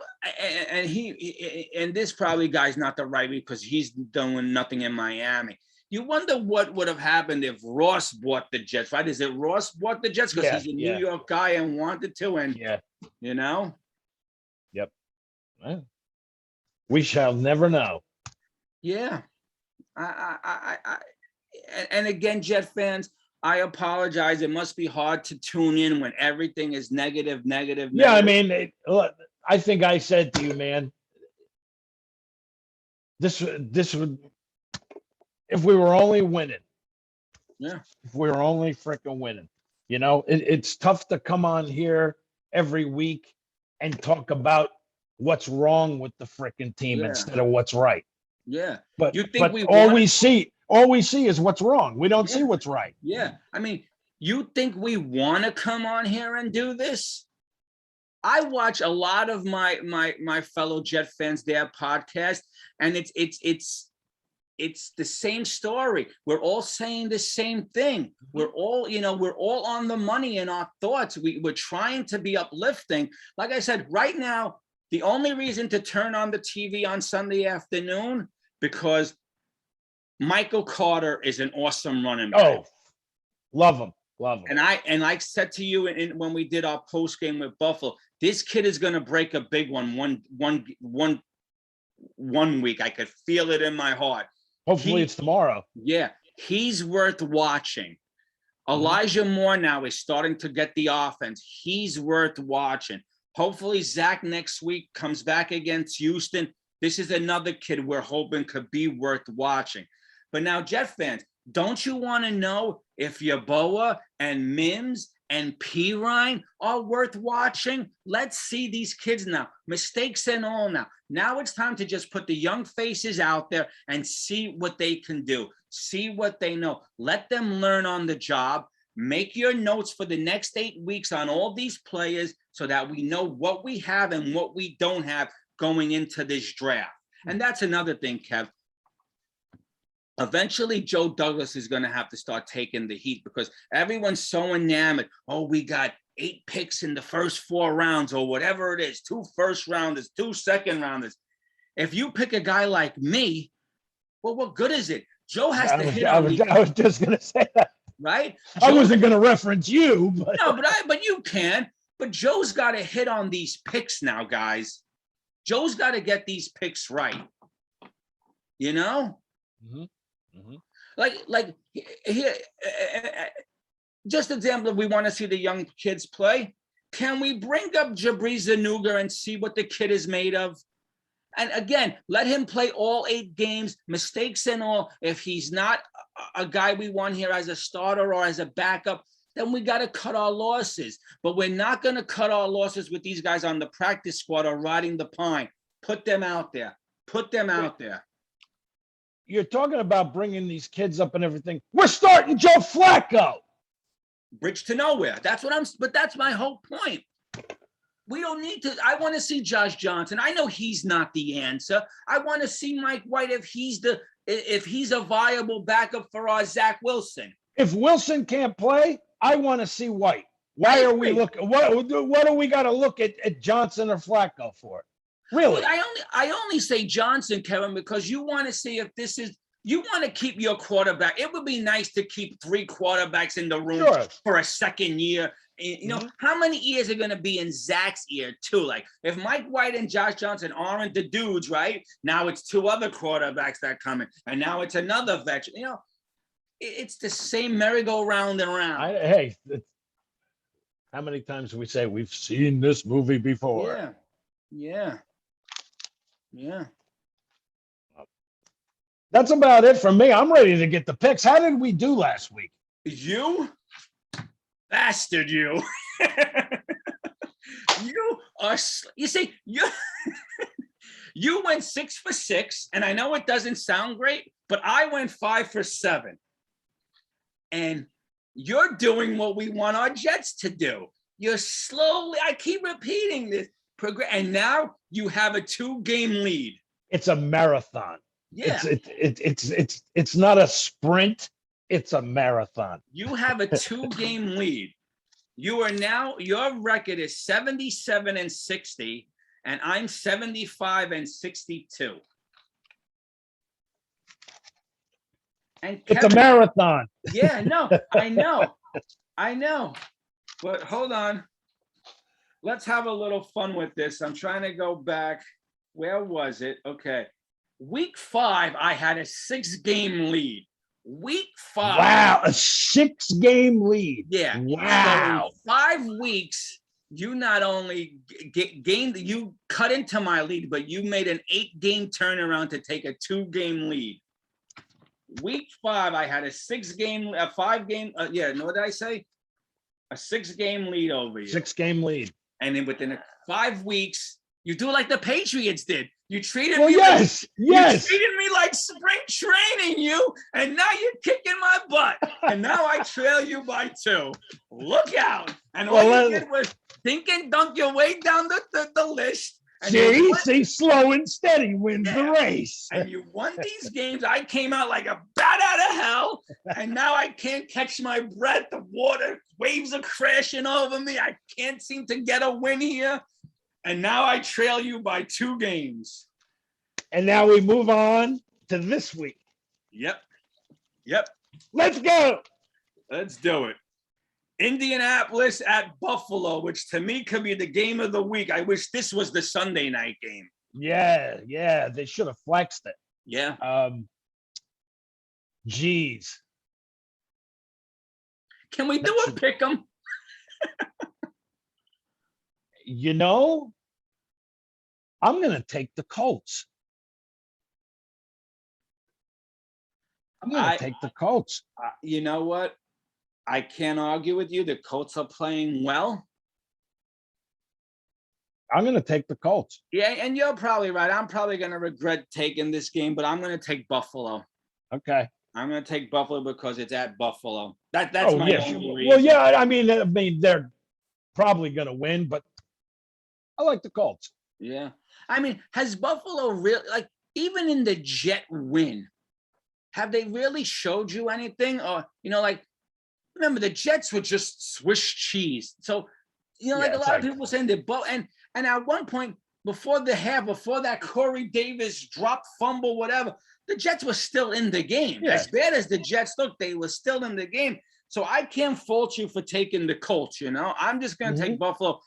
and this probably guy's not the right because he's doing nothing in Miami. You wonder what would have happened if Ross bought the Jets, right? Is it Ross bought the Jets because he's a New York guy and wanted to, and you know? Yep. Well, we shall never know. Yeah. And again, Jet fans, I apologize. It must be hard to tune in when everything is negative. Yeah, I mean, I think I said to you, man, this would, if we were only winning. Yeah. If we were only freaking winning. You know, it's tough to come on here every week and talk about what's wrong with the freaking team instead of what's right. Yeah. But you think all we see is what's wrong. We don't see what's right. Yeah. I mean, you think we want to come on here and do this? I watch a lot of my fellow Jet fans, their podcast, and it's the same story. We're all saying the same thing. We're all on the money in our thoughts. We're trying to be uplifting. Like I said, right now, the only reason to turn on the TV on Sunday afternoon because Michael Carter is an awesome running back. Oh, love him. And I said to you when we did our post game with Buffalo, this kid is going to break a big one week. I could feel it in my heart. Hopefully it's tomorrow. Yeah, he's worth watching. Elijah Moore now is starting to get the offense. He's worth watching. Hopefully Zach next week comes back against Houston. This is another kid we're hoping could be worth watching. But now, Jet fans, don't you want to know if Yeboah and Mims and Pirine are worth watching? Let's see these kids now. Mistakes and all now. Now it's time to just put the young faces out there and see what they can do. See what they know. Let them learn on the job. Make your notes for the next 8 weeks on all these players so that we know what we have and what we don't have going into this draft. And that's another thing, Kev. Eventually, Joe Douglas is going to have to start taking the heat because everyone's so enamored. Oh, we got 8 picks in the first 4 rounds or whatever it is, 2 first rounders, 2 second rounders. If you pick a guy like me, well, what good is it? Joe has to hit on me. I was just going to say that. Right? I wasn't going to reference you. But. No, but you can. But Joe's got to hit on these picks now, guys. Joe's got to get these picks right. You know? Mm-hmm. Mm-hmm. Like here, just example, if we want to see the young kids play, can we bring up Jabri Zanuga and see what the kid is made of? And again, let him play all 8 games, mistakes and all. If he's not a guy we want here as a starter or as a backup, then we got to cut our losses. But we're not going to cut our losses with these guys on the practice squad or riding the pine. Put them out there. Put them out there. You're talking about bringing these kids up and everything. We're starting Joe Flacco. Bridge to nowhere. But that's my whole point. We don't need to. I want to see Josh Johnson. I know he's not the answer. I want to see Mike White if he's a viable backup for our Zach Wilson. If Wilson can't play, I want to see White. Why are we looking? What do we got to look at Johnson or Flacco for? Really? I only say Johnson, Kevin, because you want to see if you want to keep your quarterback. It would be nice to keep 3 quarterbacks in the room for a second year. You know, how many ears are going to be in Zach's ear too? Like if Mike White and Josh Johnson aren't the dudes, right? Now it's 2 other quarterbacks that come in, and now it's another veteran. You know, it's the same merry-go-round and round. How many times do we say we've seen this movie before? Yeah. That's about it for me. I'm ready to get the picks. How did we do last week? You bastard, you. You are. You see, you went 6 for 6, and I know it doesn't sound great, but I went 5 for 7. And you're doing what we want our Jets to do. You're slowly. I keep repeating this. And now you have a 2-game lead. It's a marathon. Yeah. It's not a sprint. It's a marathon. You have a 2-game lead. You are now, your record is 77-60, and I'm 75-62. And It's a Kevin, marathon. yeah, no, I know. But hold on. Let's have a little fun with this. I'm trying to go back. Where was it? Okay. Week 5, I had a 6-game lead. Week 5. Wow, a 6-game lead. Yeah. Wow. So in 5 weeks, you not only gained, you cut into my lead, but you made an 8-game turnaround to take a 2-game lead. Week 5, I had a 5-game, what did I say? A 6-game lead over you. 6-game lead. And then within 5 weeks, you do like the Patriots did. You treated Well, me yes. you treated me like spring training, and now you're kicking my butt. And now I trail you by 2. Look out. And all you did was dink and dunk your way down the list. And see, slow and steady wins the race. And you won these games. I came out like a bat out of hell, and now I can't catch my breath. The waves are crashing over me. I can't seem to get a win here. And now I trail you by 2 games. And now we move on to this week. Yep. Let's go. Let's do it. Indianapolis at Buffalo, which to me could be the game of the week. I wish this was the Sunday night game. Yeah. They should have flexed it. Yeah. Geez. Can we do a pick 'em? I'm going to take the Colts. I'm going to take the Colts. You know what? I can't argue with you. The Colts are playing well. I'm going to take the Colts. Yeah, and you're probably right. I'm probably going to regret taking this game, but I'm going to take Buffalo. Okay. I'm going to take Buffalo because it's at Buffalo. That's my only reason. Well, yeah, I mean, they're probably going to win, but I like the Colts. Yeah. I mean, has Buffalo really, like, even in the Jet win, have they really showed you anything? Or, remember, the Jets were just Swiss cheese. So, a lot of people saying they're and at one point before that Corey Davis drop fumble, whatever, the Jets were still in the game. Yeah. As bad as the Jets looked, they were still in the game. So I can't fault you for taking the Colts, I'm just going to take Buffalo,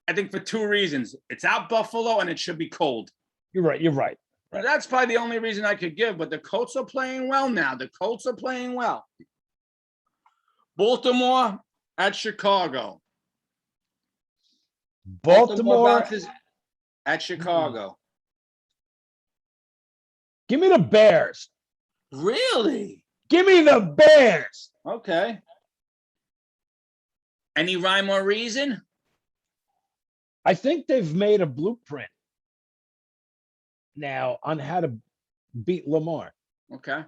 I think, for 2 reasons. It's out Buffalo and it should be cold. You're right. That's probably the only reason I could give, but the Colts are playing well now. Baltimore at Chicago. Baltimore bounces at Chicago. Give me the Bears. Really? Give me the Bears. Okay. Any rhyme or reason? I think they've made a blueprint now on how to beat Lamar. Okay.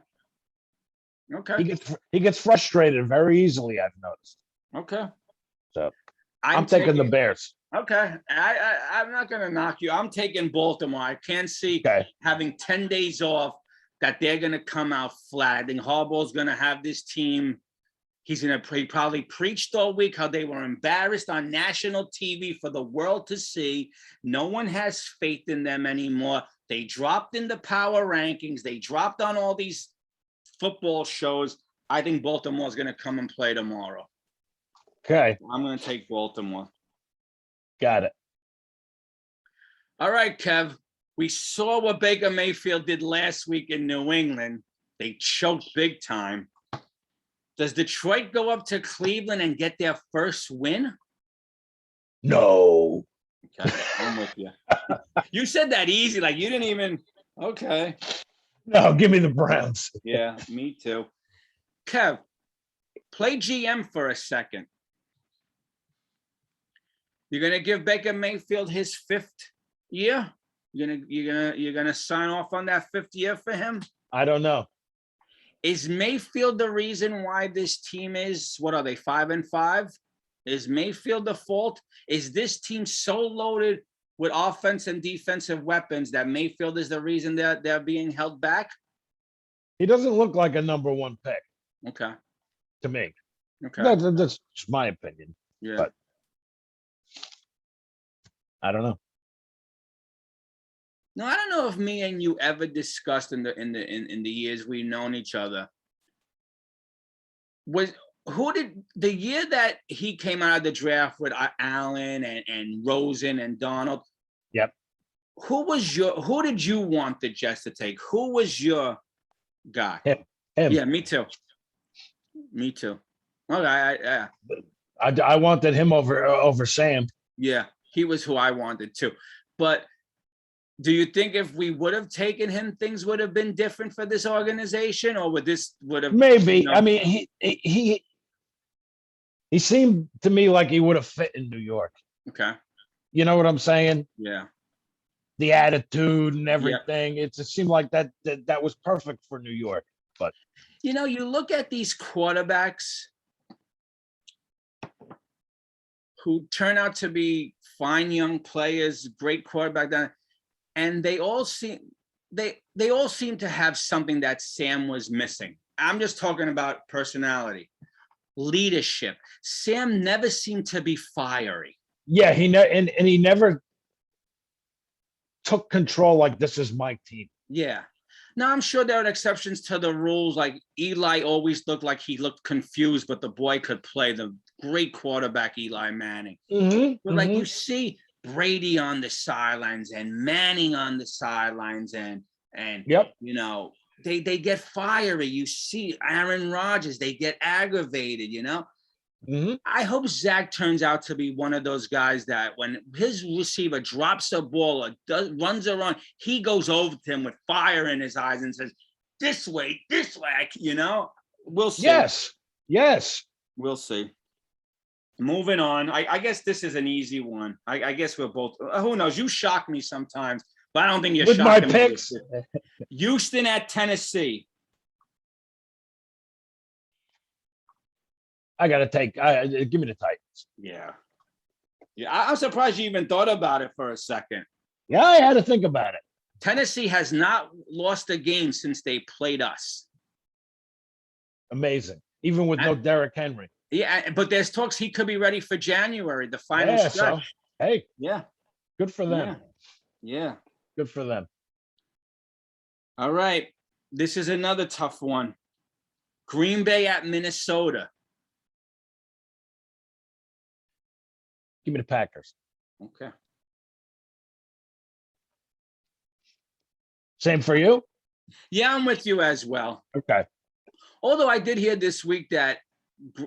He gets frustrated very easily, I've noticed. Okay. So I'm taking the Bears. Okay. I'm not going to knock you. I'm taking Baltimore. I can't see having 10 days off that they're going to come out flat. I think Harbaugh's going to have this team. He probably preached all week how they were embarrassed on national TV for the world to see. No one has faith in them anymore. They dropped in the power rankings. They dropped on all these football shows. I think Baltimore's going to come and play tomorrow. Okay. I'm going to take Baltimore. Got it. All right, Kev. We saw what Baker Mayfield did last week in New England. They choked big time. Does Detroit go up to Cleveland and get their first win? No. Okay, I'm with you. You said that easy, like you didn't even. Okay. No, give me the Browns. Yeah, me too. Kev, play GM for a second. You're gonna give Baker Mayfield his 5th year? You're gonna sign off on that 5th year for him? I don't know. Is Mayfield the reason why this team is, what are they, 5-5? Is Mayfield the fault? Is this team so loaded with offense and defensive weapons that Mayfield is the reason that they're being held back? He doesn't look like a number 1 pick. Okay. To me. Okay. That's just my opinion. Yeah. But I don't know. No, I don't know if me and you ever discussed in the years we've known each other. Who did the year that he came out of the draft with Allen and Rosen and Donald? Yep. Who did you want the Jets to take? Who was your guy? Him. Yeah, me too. Okay, yeah. I wanted him over Sam. Yeah, he was who I wanted too. But do you think if we would have taken him, things would have been different for this organization, or would have maybe? You know, I mean, he seemed to me like he would have fit in New York. Okay. You know what I'm saying? Yeah. The attitude and everything. Yeah. It just seemed like that was perfect for New York. But you know, you look at these quarterbacks who turn out to be fine young players, great quarterback, and they all seem to have something that Sam was missing. I'm just talking about personality, leadership. Sam never seemed to be fiery. Yeah, he never took control like this is my team. Yeah. Now, I'm sure there are exceptions to the rules. Like Eli always looked like he looked confused, but the boy could play. The great quarterback, Eli Manning. But like you see Brady on the sidelines and Manning on the sidelines and yep. You know, they get fiery. You see Aaron Rodgers, they get aggravated, you know. I hope Zach turns out to be one of those guys that when his receiver drops a ball or runs around, he goes over to him with fire in his eyes and says, this way, you know. We'll see. Yes. We'll see. Moving on. I guess this is an easy one. I guess we're both, who knows? You shock me sometimes, but I don't think you're with shocking my picks. Houston at Tennessee. I got to take, give me the Titans. Yeah. I'm surprised you even thought about it for a second. Yeah, I had to think about it. Tennessee has not lost a game since they played us. Amazing. Even with no Derrick Henry. Yeah, but there's talks he could be ready for January, the final stretch. So, hey. Yeah. Good for them. Yeah. Good for them. All right. This is another tough one. Green Bay at Minnesota. Give me the Packers. Okay. Same for you? Yeah, I'm with you as well. Okay. Although I did hear this week that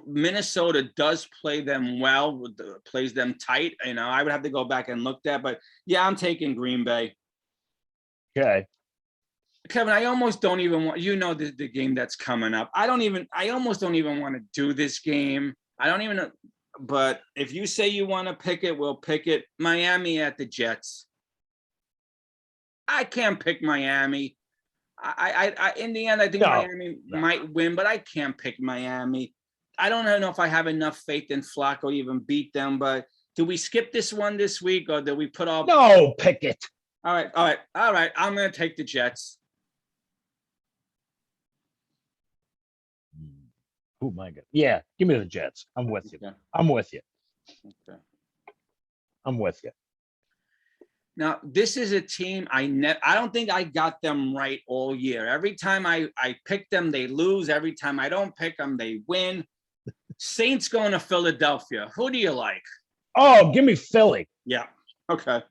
Minnesota does play them well, plays them tight. You know, I would have to go back and look that, but yeah, I'm taking Green Bay. Okay. Kevin, I almost don't even want, you know, the game that's coming up. I almost don't even want to do this game. I don't even know. But if you say you want to pick it, we'll pick it. Miami at the Jets. I can't pick Miami. I in the end, I think Miami might win, but I can't pick Miami. I don't know if I have enough faith in Flacco to even beat them. But do we skip this one this week, or do we put all? No, pick it. All right. I'm going to take the Jets. Oh my God! Yeah, give me the Jets. I'm with you. Okay. I'm with you. Okay. I'm with you. Now, this is a team I don't think I got them right all year. Every time I pick them, they lose. Every time I don't pick them, they win. Saints going to Philadelphia. Who do you like? Oh, give me Philly. Yeah. Okay.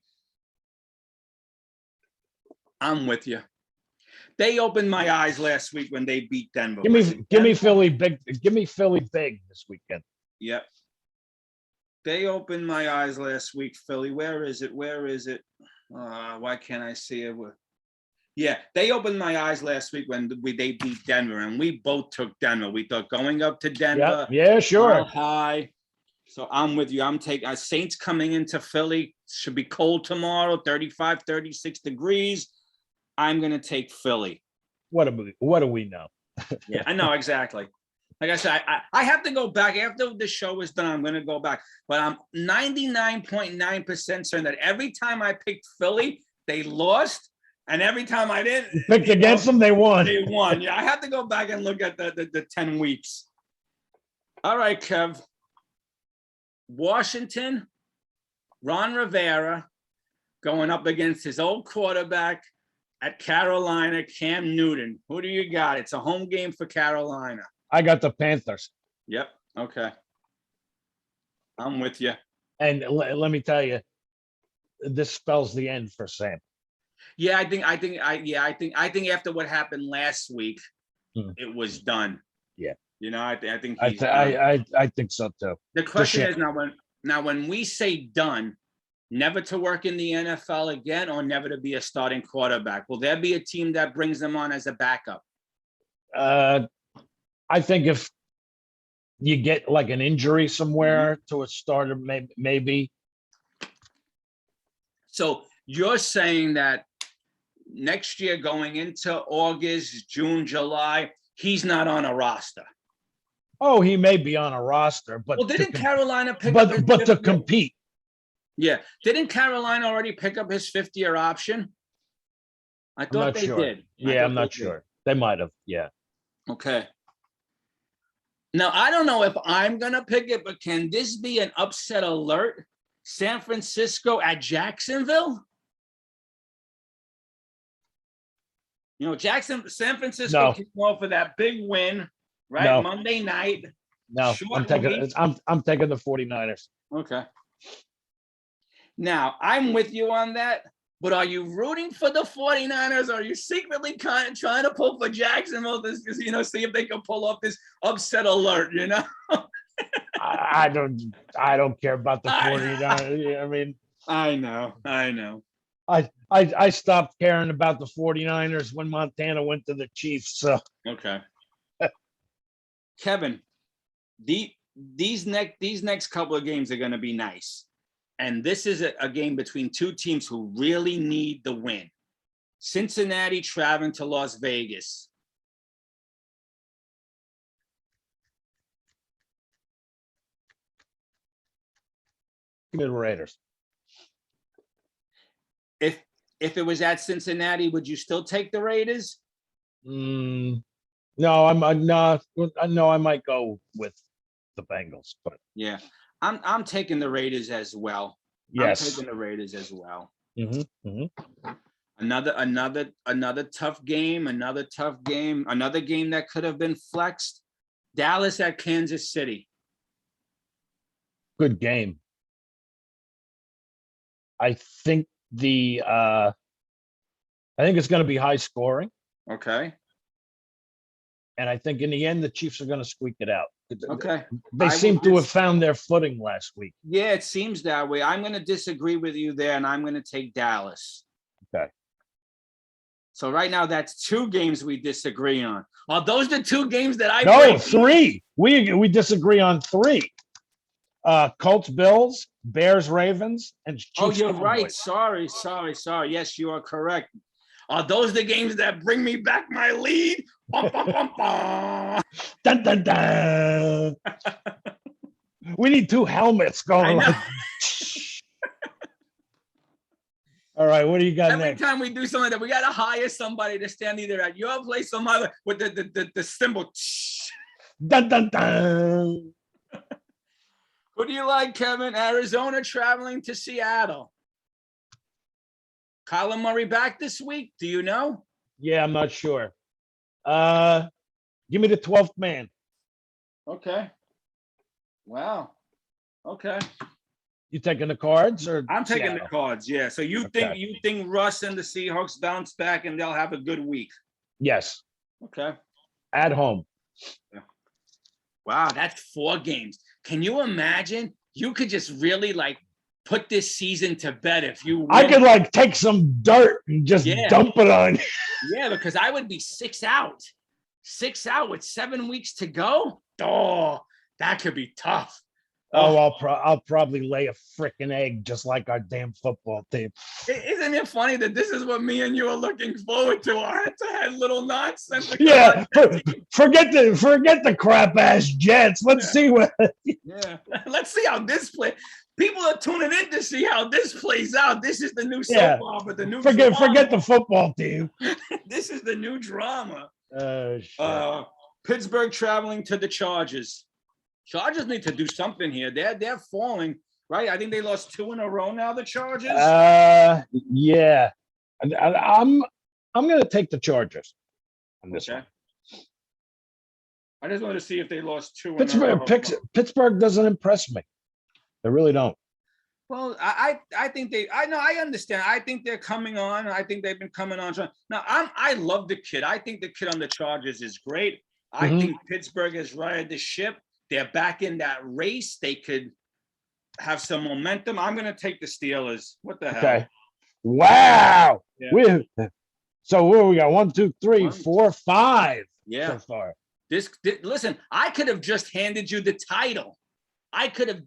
I'm with you. They opened my eyes last week when they beat Denver. Give me Philly big. Give me Philly big this weekend. Yep. They opened my eyes last week, Philly. Where is it? Why can't I see it? Yeah, they opened my eyes last week when they beat Denver, and we both took Denver. We thought going up to Denver. Yeah, sure. High. So I'm with you. I'm taking Saints coming into Philly. Should be cold tomorrow, 35, 36 degrees. I'm going to take Philly. What do we know? Yeah, I know exactly. Like I said, I have to go back after the show is done. I'm going to go back, but I'm 99.9% certain that every time I picked Philly, they lost, and every time I didn't picked against them, they won. They won. Yeah, I have to go back and look at the 10 weeks. All right, Kev. Washington, Ron Rivera, going up against his old quarterback at Carolina, Cam Newton. Who do you got? It's a home game for Carolina. I got the Panthers. Yep. Okay. I'm with you. And let me tell you, this spells the end for Sam. Yeah, I think after what happened last week, it was done. Yeah. You know, I think I think so too. The question is now when we say done, never to work in the NFL again or never to be a starting quarterback, will there be a team that brings them on as a backup? I think if you get like an injury somewhere to a starter, maybe. So you're saying that next year going into August, June, July, he's not on a roster. Oh, he may be on a roster, but didn't Carolina pick up his but to compete? Yeah, didn't Carolina already pick up his 5th-year option? I thought they did. Yeah, I'm not sure. They might have. Yeah. Okay. Now I don't know if I'm gonna pick it, but can this be an upset alert? San Francisco at Jacksonville? You know, San Francisco came off for that big win, right? No. Monday night. No, I'm taking the 49ers. Okay. Now, I'm with you on that, but are you rooting for the 49ers? Or are you secretly kind of trying to pull for Jacksonville to, see if they can pull off this upset alert, I don't care about the 49ers. I mean, I know. I stopped caring about the 49ers when Montana went to the Chiefs. So okay. Kevin, these next couple of games are going to be nice. And this is a game between two teams who really need the win. Cincinnati traveling to Las Vegas. Give me the Raiders. If it was at Cincinnati, would you still take the Raiders? No, I might go with the Bengals, but yeah, I'm taking the Raiders as well. Yes, I'm taking the Raiders as well. Mm-hmm, mm-hmm. Another tough game. Another game that could have been flexed. Dallas at Kansas City. Good game. I think it's going to be high scoring. Okay. And I think in the end, the Chiefs are going to squeak it out. Okay. They seem to have found their footing last week. Yeah, it seems that way. I'm going to disagree with you there, and I'm going to take Dallas. Okay. So right now, that's 2 games we disagree on. Are those the 2 games that I? No, 3. We disagree on 3. Colts, Bills, Bears, Ravens, and Chiefs. Oh, you're Cowboys. right. Sorry. Yes, you are correct. Are those the games that bring me back my lead? Bum, bum, bum, bum. Dun, dun, dun. We need 2 helmets going. All right, what do you got next? Every time we do something that we got to hire somebody to stand either at your place or mine with the symbol. Dun, dun, dun. Who do you like, Kevin? Arizona traveling to Seattle. Kyler Murray back this week? Do you know? Yeah, I'm not sure. Give me the 12th man. Okay. Wow. Okay. You taking the Cards or? I'm taking the Cards. Yeah. So you think Russ and the Seahawks bounce back and they'll have a good week? Yes. Okay. At home. Yeah. Wow, that's 4 games. Can you imagine? You could just really put this season to bed if you win. I could take some dirt and just dump it on. Yeah, because I would be 6 out. 6 out with 7 weeks to go. Oh, that could be tough. Oh, I'll probably lay a freaking egg just like our damn football team. Isn't it funny that this is what me and you are looking forward to? Our head-to-head little nonsense. Yeah, forget the crap ass Jets. Let's see what. Yeah, let's see how this plays. People are tuning in to see how this plays out. This is the new soap opera, the new. Forget the football team. This is the new drama. Shit. Pittsburgh traveling to the Chargers. Chargers need to do something here. They're falling. right? I think they lost 2 in a row now, the Chargers. Yeah. I'm going to take the Chargers on this one. I just wanted to see if they lost 2 in a row. Pittsburgh doesn't impress me. They really don't. Well, I think I understand. I think they're coming on. I think they've been coming on. Now, I love the kid. I think the kid on the Chargers is great. I think Pittsburgh has righted the ship. They're back in that race. They could have some momentum. I'm going to take the Steelers. What the hell? Okay. Wow. Yeah. So what we got? 1, 2, 3, 4, 5 so far. Listen, I could have just handed you the title. I could have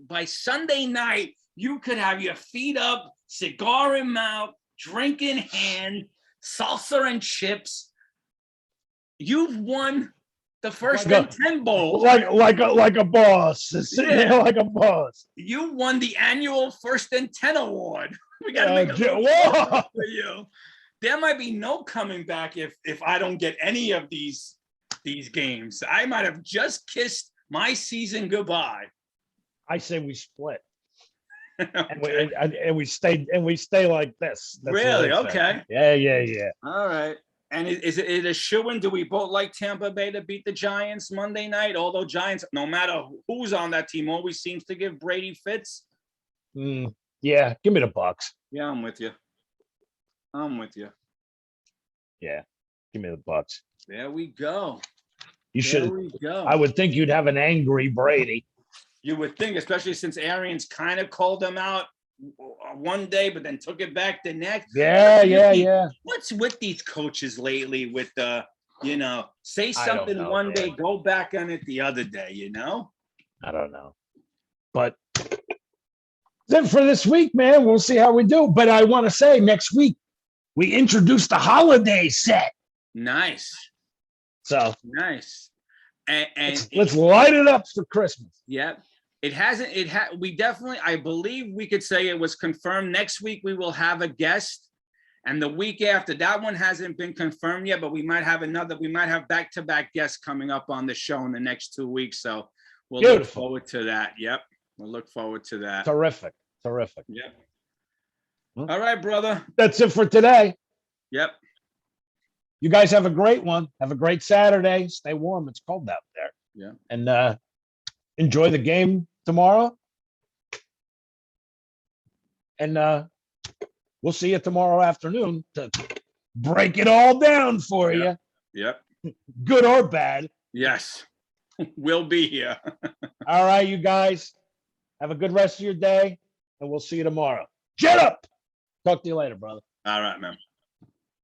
by Sunday night, you could have your feet up, cigar in mouth, drink in hand, salsa and chips. You've won the first and 10 bowl. Like a boss. Like a boss. You won the annual 1st and 10 award. We got to make a for you. There might be no coming back if I don't get any of these games. I might have just kissed my season goodbye. I say we split. Okay. and we stay like this. That's really? Okay. Yeah. All right. And is it a shoo-in? Do we both like Tampa Bay to beat the Giants Monday night? Although Giants, no matter who's on that team, always seems to give Brady fits. Yeah, give me the Bucks. Yeah, I'm with you. Yeah, give me the Bucks. There we go. You should. I would think you'd have an angry Brady. You would think, especially since Arians kind of called them out one day, but then took it back the next. Yeah. What's with these coaches lately with the, say something one day, go back on it the other day, I don't know. But then for this week, man, we'll see how we do. But I want to say next week, we introduced the holiday set. Nice. So nice. And let's light it up for Christmas. Yep. We definitely, I believe we could say it was confirmed. Next week, we will have a guest. And the week after, that one hasn't been confirmed yet, but we might have back-to-back guests coming up on the show in the next 2 weeks. So we'll look forward to that. Yep. We'll look forward to that. Terrific. Yep. All right, brother. That's it for today. Yep. You guys have a great one. Have a great Saturday. Stay warm. It's cold out there. Yeah. And enjoy the game tomorrow. And we'll see you tomorrow afternoon to break it all down for you. Yep. Good or bad. Yes. We'll be here. All right, you guys. Have a good rest of your day. And we'll see you tomorrow. Jet up. Talk to you later, brother. All right, man.